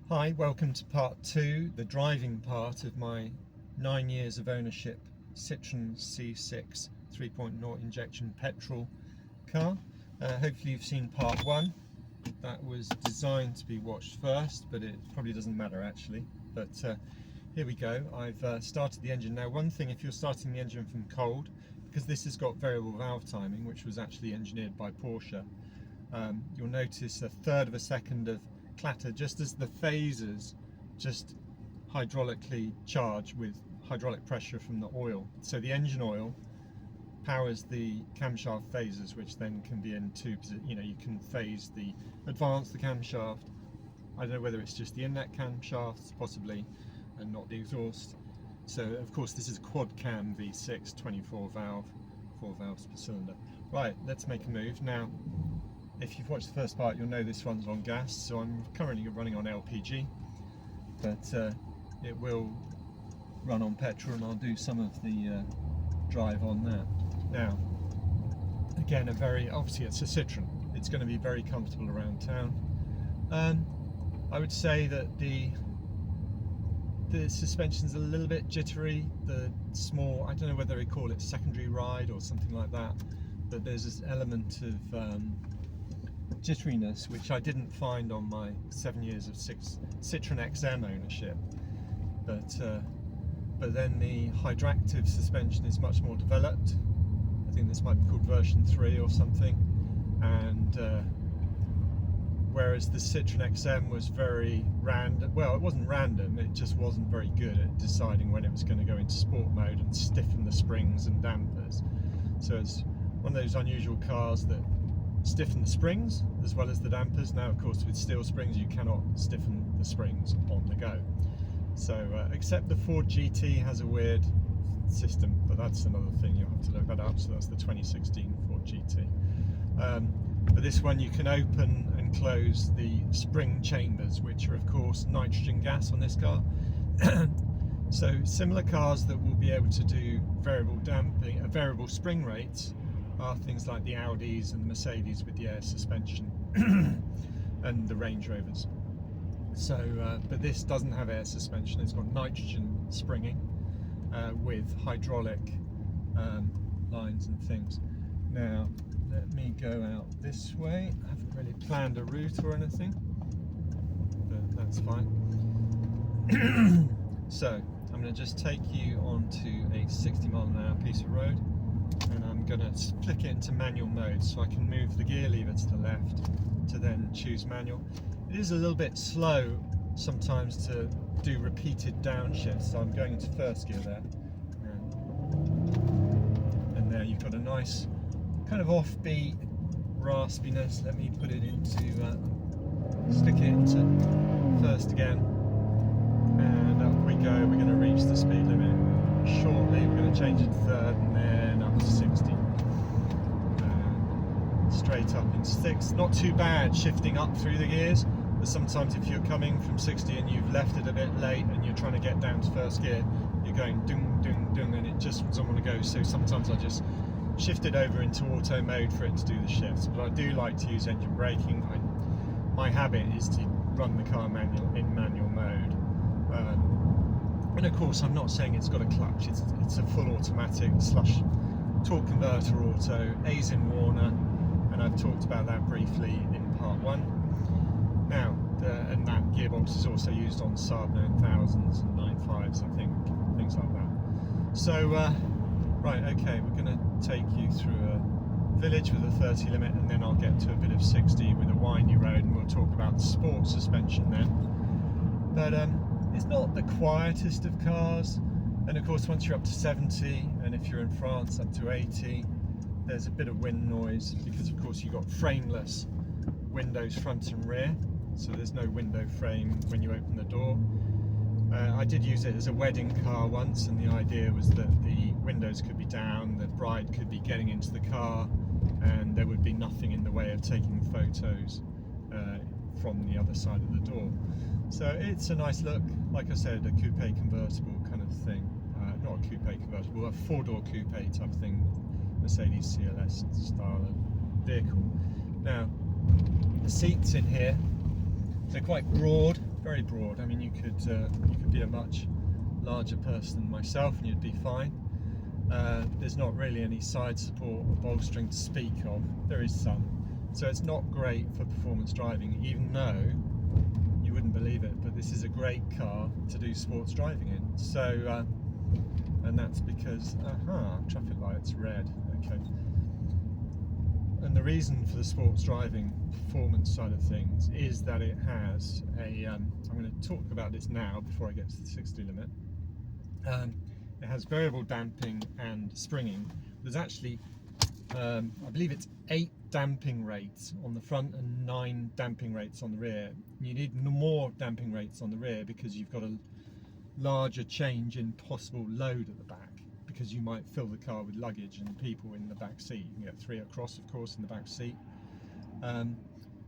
Hi, welcome to part 2, the driving part of my 9 years of ownership Citroen C6 3.0 injection petrol car. Hopefully you've seen part 1. That was designed to be watched first, but it probably doesn't matter actually. But here we go. I've started the engine. Now, one thing, if you're starting the engine from cold, because this has got variable valve timing, which was actually engineered by Porsche, you'll notice a third of a second of clatter just as the phasers just hydraulically charge with hydraulic pressure from the oil. So the engine oil powers the camshaft phasers, which then can be in two positions. You can phase the advance, the camshaft. I don't know whether it's just the inlet camshafts possibly and not the exhaust. So of course this is a quad cam V6 24 valve, 4 valves per cylinder. Right, let's make a move now. If you've watched the first part, you'll know this runs on gas, so I'm currently running on LPG, but it will run on petrol, and I'll do some of the drive on that. Now, again, obviously it's a Citroen, it's going to be very comfortable around town. I would say that the suspension's a little bit jittery, the small, I don't know whether they call it secondary ride or something like that, but there's this element of jitteriness which I didn't find on my 7 years of Citroen XM ownership, but then the hydractive suspension is much more developed. I think this might be called version 3 or something, and whereas the Citroen XM was very random. Well, it wasn't random, it just wasn't very good at deciding when it was going to go into sport mode and stiffen the springs and dampers. So it's one of those unusual cars that stiffen the springs as well as the dampers. Now of course with steel springs you cannot stiffen the springs on the go, so except the Ford GT has a weird system, but that's another thing, you'll have to look that up. So that's the 2016 Ford GT, but this one you can open and close the spring chambers, which are of course nitrogen gas on this car. So similar cars that will be able to do variable damping, variable spring rates, are things like the Audis and the Mercedes with the air suspension and the Range Rovers. So, but this doesn't have air suspension, it's got nitrogen springing with hydraulic lines and things. Now, let me go out this way. I haven't really planned a route or anything, but that's fine. So, I'm going to just take you onto a 60 mile an hour piece of road, and I'm going to flick it into manual mode so I can move the gear lever to the left to then choose manual. It is a little bit slow sometimes to do repeated downshifts, so I'm going into first gear there, and there you've got a nice kind of offbeat raspiness. Let me put it into stick it into first again, and up we go. We're going to reach the speed limit shortly. We're going to change it to third and then up to 60, straight up in 6. Not too bad shifting up through the gears, but sometimes if you're coming from 60 and you've left it a bit late and you're trying to get down to first gear, you're going dung dung dung and it just doesn't want to go. So sometimes I just shift it over into auto mode for it to do the shifts, but I do like to use engine braking. My habit is to run the car in manual mode. And of course, I'm not saying it's got a clutch, it's a full automatic slush torque converter auto, A's in Warner, and I've talked about that briefly in part 1. Now, and that gearbox is also used on Saab 9000s and 95s, I think, things like that. So, right, okay, we're going to take you through a village with a 30 limit, and then I'll get to a bit of 60 with a windy road, and we'll talk about the sport suspension then. But it's not the quietest of cars, and of course once you're up to 70, and if you're in France up to 80, there's a bit of wind noise, because of course you've got frameless windows front and rear, so there's no window frame when you open the door. I did use it as a wedding car once, and the idea was that the windows could be down, the bride could be getting into the car, and there would be nothing in the way of taking photos from the other side of the door. So it's a nice look, like I said, a coupe convertible kind of thing. Not a coupe convertible, a 4-door coupe type thing, Mercedes CLS style of vehicle. Now, the seats in here They're quite broad, very broad. I mean, you could be a much larger person than myself and you'd be fine. There's not really any side support or bolstering to speak of. There is some, so it's not great for performance driving, even though you wouldn't believe it, but this is a great car to do sports driving in. So and that's because traffic light's red. Okay. And the reason for the sports driving performance side of things is that it has a I'm going to talk about this now before I get to the 60 limit. It has variable damping and springing. There's actually I believe it's 8 damping rates on the front and 9 damping rates on the rear. You need more damping rates on the rear because you've got a larger change in possible load at the back, because you might fill the car with luggage and people in the back seat. You can get 3 across, of course, in the back seat.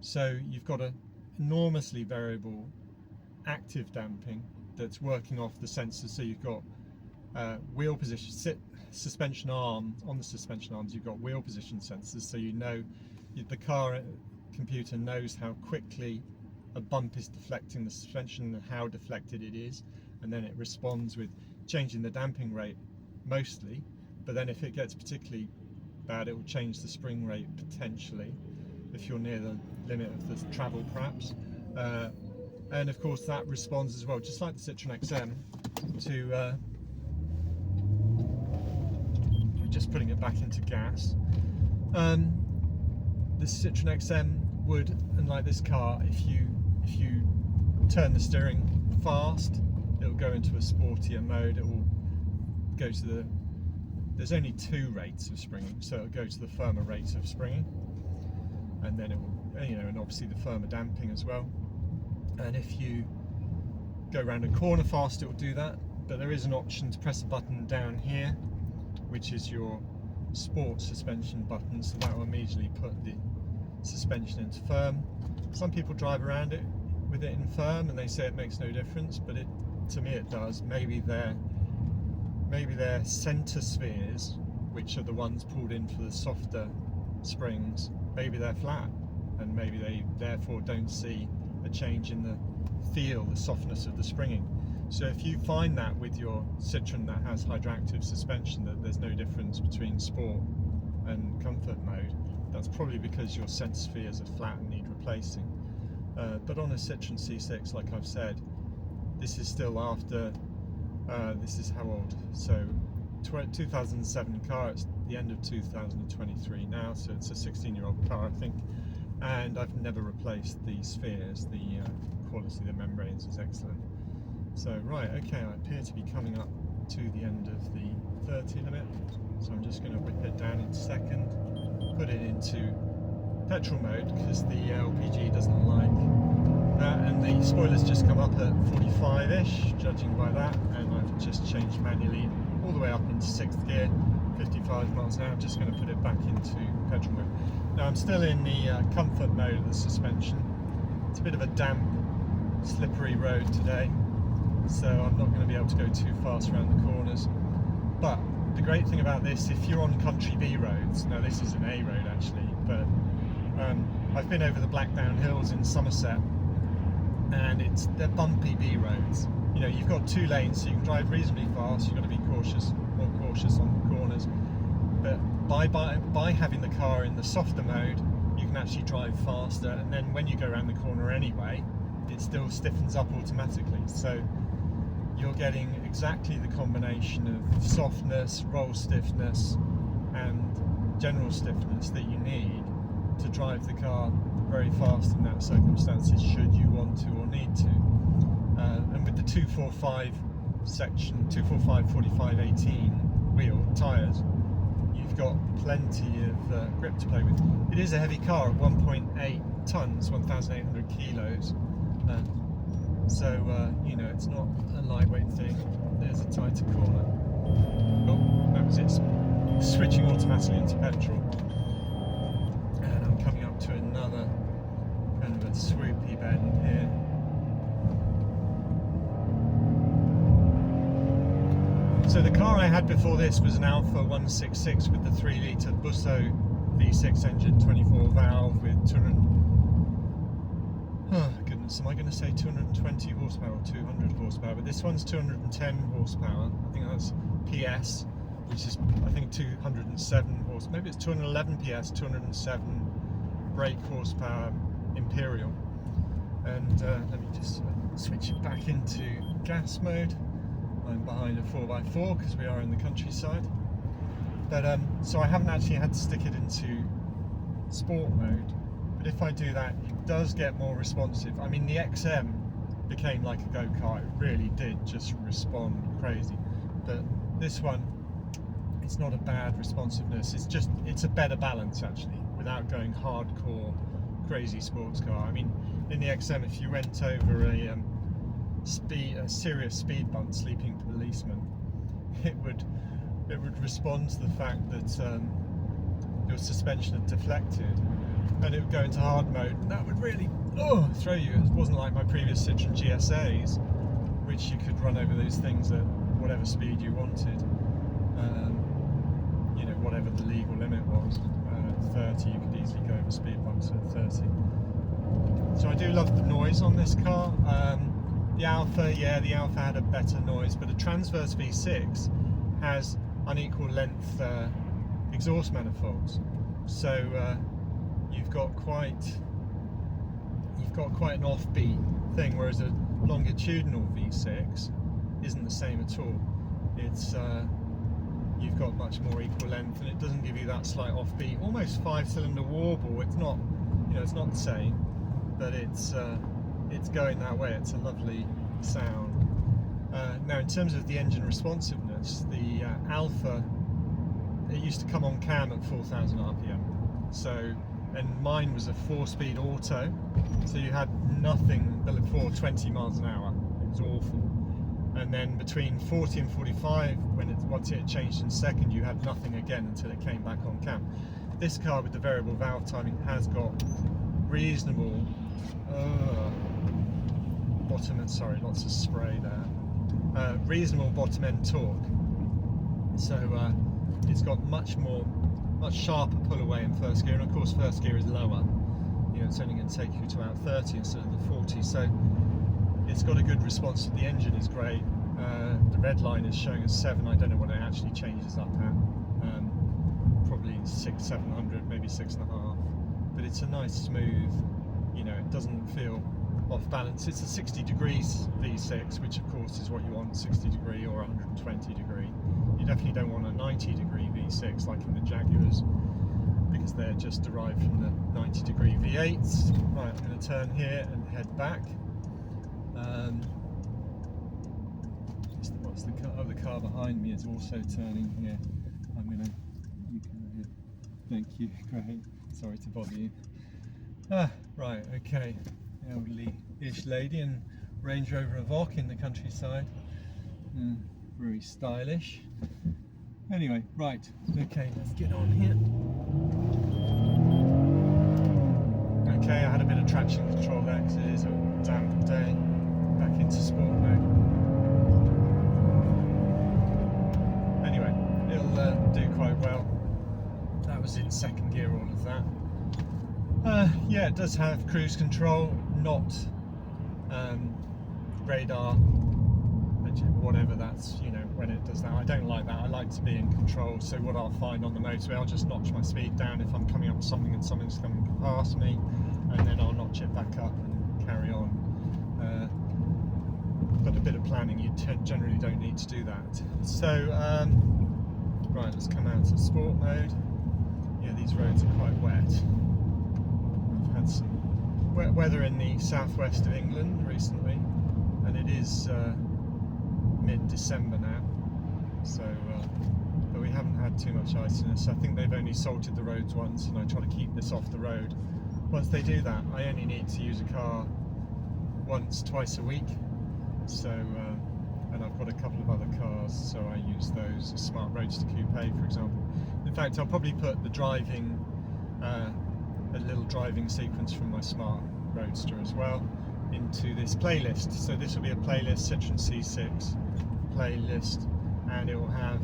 So you've got an enormously variable active damping that's working off the sensors. So you've got wheel position, suspension arm, on the suspension arms you've got wheel position sensors, so you know the car computer knows how quickly a bump is deflecting the suspension and how deflected it is, and then it responds with changing the damping rate mostly, but then if it gets particularly bad it will change the spring rate potentially if you're near the limit of the travel perhaps, and of course that responds as well, just like the Citroen XM, to just putting it back into gas. The Citroen XM would, unlike this car, if you turn the steering fast, it will go into a sportier mode. It will go to there's only 2 rates of springing, so it'll go to the firmer rates of springing, and then it will, and obviously the firmer damping as well. And if you go around a corner fast, it will do that. But there is an option to press a button down here, which is your sport suspension button, so that will immediately put the suspension into firm. Some people drive around it with it in firm and they say it makes no difference, but to me it does. Maybe their center spheres, which are the ones pulled in for the softer springs, maybe they're flat, and maybe they therefore don't see a change in the feel, the softness of the springing. So if you find that with your Citroen that has hydroactive suspension, that there's no difference between sport and comfort mode, that's probably because your center spheres are flat and need replacing. But on a Citroen C6, like I've said, this is still after, this is how old? So 2007 car, it's the end of 2023 now, so it's a 16-year-old car I think, and I've never replaced the spheres. The quality of the membranes is excellent. So right, okay, I appear to be coming up to the end of the 30 limit, so I'm just going to whip it down in second, put it into petrol mode because the LPG doesn't like that, and the spoiler's just come up at 45-ish, judging by that, and I've just changed manually all the way up into 6th gear, 55 miles an hour. I'm just going to put it back into petrol mode. Now I'm still in the comfort mode of the suspension. It's a bit of a damp, slippery road today, so I'm not going to be able to go too fast around the corners. But the great thing about this, if you're on country B roads, now this is an A road actually, but I've been over the Blackdown Hills in Somerset, and they're bumpy B roads. You've got 2 lanes, so you can drive reasonably fast. You've got to be more cautious on the corners. But by having the car in the softer mode, you can actually drive faster, and then when you go around the corner anyway, it still stiffens up automatically. So you're getting exactly the combination of softness, roll stiffness, and general stiffness that you need to drive the car very fast in that circumstances, should you want to or need to. And with the 245 section, 245 45 18 wheel tyres, you've got plenty of grip to play with. It is a heavy car at 1.8 tons, 1,800 kilos. So it's not a lightweight thing. There's a tighter corner. Oh, that was it, switching automatically into petrol. And I'm coming up to another kind of a swoopy bend here. So the car I had before this was an Alfa 166 with the 3-litre Busso V6 engine, 24 valve with 200. Oh goodness. performance. Am I going to say 220 horsepower or 200 horsepower? But this one's 210 horsepower. I think that's PS, which is, I think, 207 horsepower. Maybe it's 211 PS, 207 brake horsepower Imperial. And let me just switch it back into gas mode. I'm behind a 4x4 because we are in the countryside. But so I haven't actually had to stick it into sport mode. But if I do that, it does get more responsive. I mean, the XM became like a go-kart. It really did just respond crazy. But this one, it's not a bad responsiveness. It's a better balance actually, without going hardcore crazy sports car. I mean, in the XM, if you went over a serious speed bump, sleeping policeman, it would respond to the fact that your suspension had deflected, and it would go into hard mode, and that would really throw you. It wasn't like my previous Citroen GSAs, which you could run over those things at whatever speed you wanted, you know, whatever the legal limit was. 30, you could easily go over speed bumps at 30. So I do love the noise on this car. The Alpha had a better noise, but a transverse V6 has unequal length exhaust manifolds, so you've got quite an offbeat thing, whereas a longitudinal V6 isn't the same at all. It's you've got much more equal length, and it doesn't give you that slight offbeat, almost 5-cylinder warble. It's not, you know, it's not the same, but it's going that way. It's a lovely sound. Now, in terms of the engine responsiveness, the Alpha, it used to come on cam at 4,000 RPM. So, and mine was a 4-speed auto, so you had nothing before 20 miles an hour. It was awful. And then between 40 and 45, once it changed in second, you had nothing again until it came back on cam. This car with the variable valve timing has got reasonable bottom end, sorry, lots of spray there. Reasonable bottom end torque. So it's got much sharper pull away in first gear, and of course first gear is lower. You know, it's only going to take you to about 30 instead of the 40. So it's got a good response. The engine is great. The red line is showing us 7. I don't know what it actually changes up at. Probably 600-700, maybe 6.5. But it's a nice smooth. You know, it doesn't feel off balance. It's a 60 degrees V6, which of course is what you want, 60 degree or 120 degree. You definitely don't want a 90 degree V6 like in the Jaguars, because they're just derived from the 90 degree V8s. Right, I'm going to turn here and head back. The car behind me is also turning here. You can thank you, great. Sorry to bother you. Right, okay. Elderly-ish lady in Range Rover Evoque in the countryside. Very stylish. Anyway, right, okay, let's get on here. Okay, I had a bit of traction control there because it is a damp day. Back into sport mode. Anyway, it'll do quite well. That was in second gear, all of that. Yeah, it does have cruise control, not radar, whatever that's, you know, when it does that. I don't like that. I like to be in control, so what I'll find on the motorway, I'll just notch my speed down if I'm coming up to something and something's coming past me, and then I'll notch it back up and carry on. But a bit of planning, you generally don't need to do that. So, right, let's come out to sport mode. Yeah, these roads are quite wet. We've had some wet weather in the southwest of England recently, and it is mid-December now, so but we haven't had too much iciness. I think they've only salted the roads once, and I try to keep this off the road. Once they do that, I only need to use a car twice a week. So, and I've got a couple of other cars, so I use those, a Smart Roadster Coupe, for example. In fact, I'll probably put the driving, a little driving sequence from my Smart Roadster as well, into this playlist. So this will be a playlist, Citroen C6 playlist, and it will have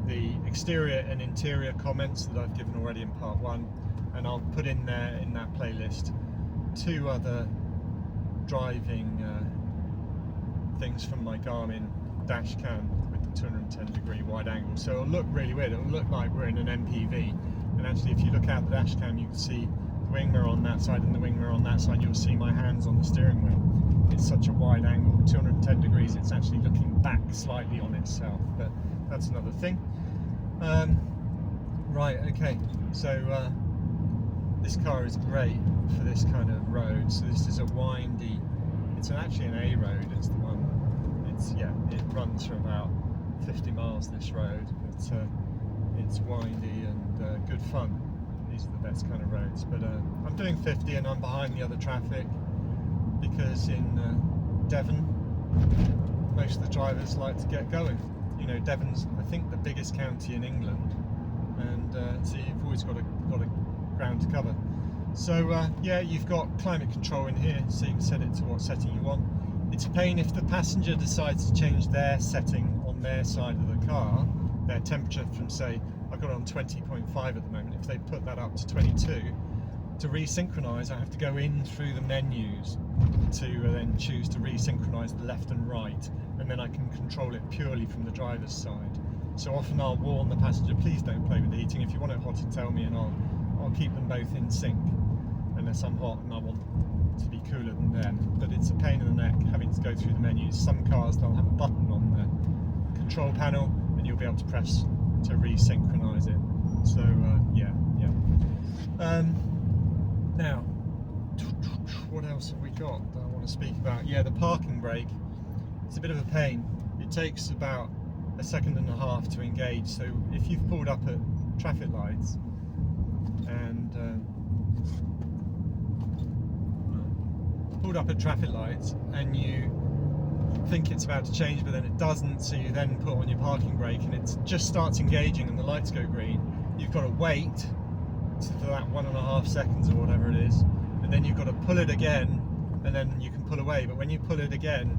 the exterior and interior comments that I've given already in part 1, and I'll put in there in that playlist 2 other driving things from my Garmin dash cam with the 210-degree wide angle, so it'll look really weird. It'll look like we're in an MPV, and actually if you look out the dash cam you can see the wing mirror on that side and the wing mirror on that side. You'll see my hands on the steering wheel. It's such a wide angle, 210 degrees, it's actually looking back slightly on itself, but that's another thing. Right, okay, so this car is great for this kind of road. So this is a windy, it's actually an A road, it's the one, it runs for about 50 miles this road, but it's windy and good fun. These are the best kind of roads, but I'm doing 50 and I'm behind the other traffic because in Devon most of the drivers like to get going. You know, Devon's I think the biggest county in England, and so you've always got a ground to cover. So yeah, you've got climate control in here, so you can set it to what setting you want. It's a pain if the passenger decides to change their setting on their side of the car, their temperature from, say, I've got it on 20.5 at the moment. If they put that up to 22, to resynchronize I have to go in through the menus to then choose to resynchronize the left and right, and then I can control it purely from the driver's side. So often I'll warn the passenger, please don't play with the heating. If you want it hotter, tell me and I'll keep them both in sync, unless I'm hot and I want to be cooler than them. But it's a pain in the neck having to go through the menus. Some cars, they'll have a button on the control panel and you'll be able to press to resynchronize it. So yeah. Now, what else have we got that I want to speak about? Yeah, the parking brake. It's a bit of a pain. It takes about a second and a half to engage. So if you've pulled up at traffic lights and you think it's about to change but then it doesn't, so you then put on your parking brake and it just starts engaging and the lights go green, you've got to wait for that 1.5 seconds or whatever it is, and then you've got to pull it again and then you can pull away. But when you pull it again,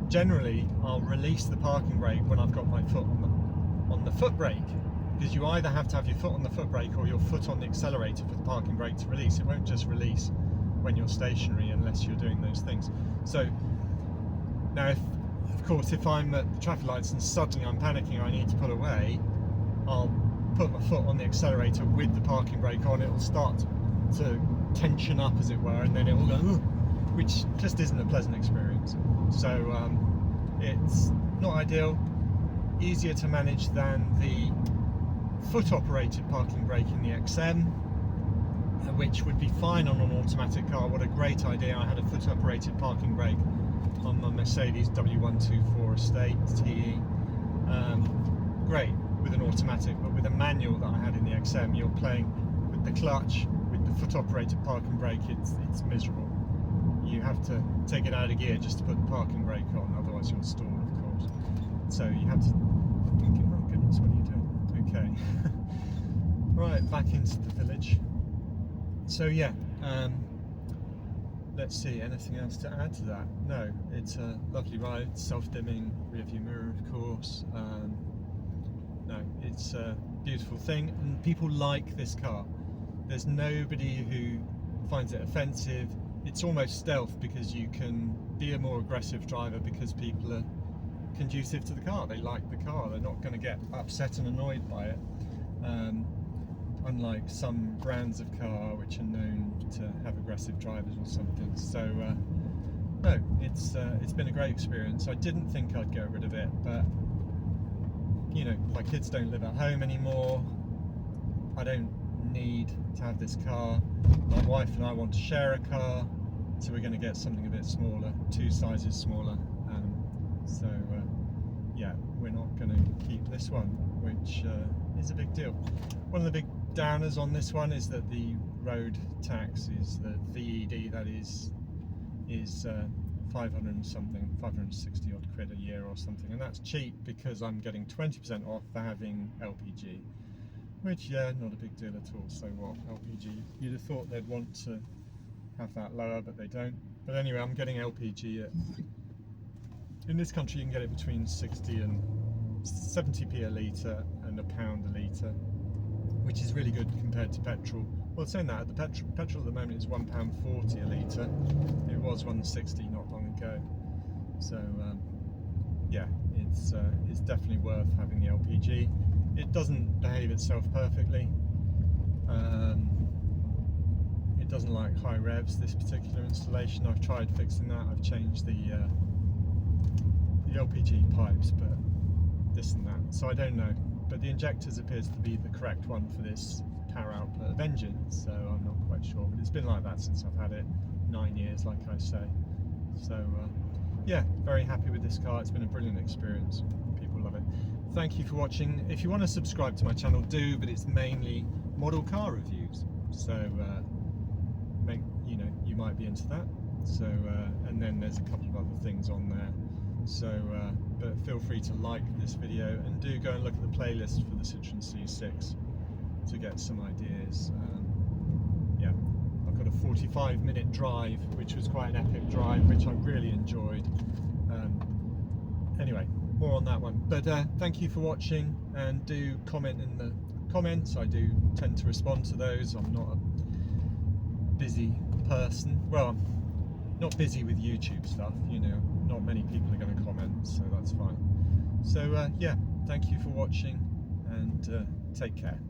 generally I'll release the parking brake when I've got my foot on the foot brake, because you either have to have your foot on the foot brake or your foot on the accelerator for the parking brake to release. It won't just release when you're stationary unless you're doing those things. So now, of course, if I'm at the traffic lights and suddenly I'm panicking, I need to pull away, I'll put my foot on the accelerator with the parking brake on. It'll start to tension up, as it were, and then it will go, which just isn't a pleasant experience. So it's not ideal. Easier to manage than the foot-operated parking brake in the XM, which would be fine on an automatic car. What a great idea! I had a foot-operated parking brake on my Mercedes W124 Estate TE. Great with an automatic, but with a manual that I had in the XM, you're playing with the clutch, with the foot-operated parking brake. It's miserable. You have to take it out of gear just to put the parking brake on, otherwise you'll stall, of course. So you have to. Oh goodness, what are you doing? Okay. Right, back into the village. So yeah, let's see, anything else to add to that? No, it's a lovely ride, self-dimming rear view mirror, of course. No, it's a beautiful thing, and people like this car. There's nobody who finds it offensive. It's almost stealth, because you can be a more aggressive driver because people are conducive to the car. They like the car. They're not going to get upset and annoyed by it. Unlike some brands of car which are known to have aggressive drivers or something. So no, it's been a great experience. I didn't think I'd get rid of it, but you know, my kids don't live at home anymore. I don't need to have this car. My wife and I want to share a car, so we're going to get something a bit smaller, 2 sizes smaller. So yeah, we're not going to keep this one, which is a big deal. One of the big downers on this one is that the road tax is the VED, that is 500 and something, 560 odd quid a year or something, and that's cheap because I'm getting 20% off for having LPG, which, yeah, not a big deal at all. So what, LPG, you'd have thought they'd want to have that lower, but they don't. But anyway, I'm getting LPG at, in this country you can get it between 60 and 70p a litre and £1 a litre, which is really good compared to petrol. Well, saying that, the petrol at the moment is £1.40 a litre. It was £1.60 not go. So yeah, it's definitely worth having the LPG. It doesn't behave itself perfectly. It doesn't like high revs, this particular installation. I've tried fixing that. I've changed the LPG pipes, but this and that. So I don't know. But the injectors appears to be the correct one for this power output of engine, so I'm not quite sure. But it's been like that since I've had it, 9 years, like I say. So yeah, very happy with this car. It's been a brilliant experience. People love it. Thank you for watching. If you want to subscribe to my channel, do, but it's mainly model car reviews. So you might be into that. So and then there's a couple of other things on there. So but feel free to like this video, and do go and look at the playlist for the Citroen C6 to get some ideas. Yeah, I've got a 45-minute drive, which was quite an epic drive, which I really enjoyed. Anyway, more on that one. But thank you for watching, and do comment in the comments. I do tend to respond to those. I'm not a busy person. Well, I'm not busy with YouTube stuff, you know, not many people are going to comment, so that's fine. So yeah, thank you for watching, and take care.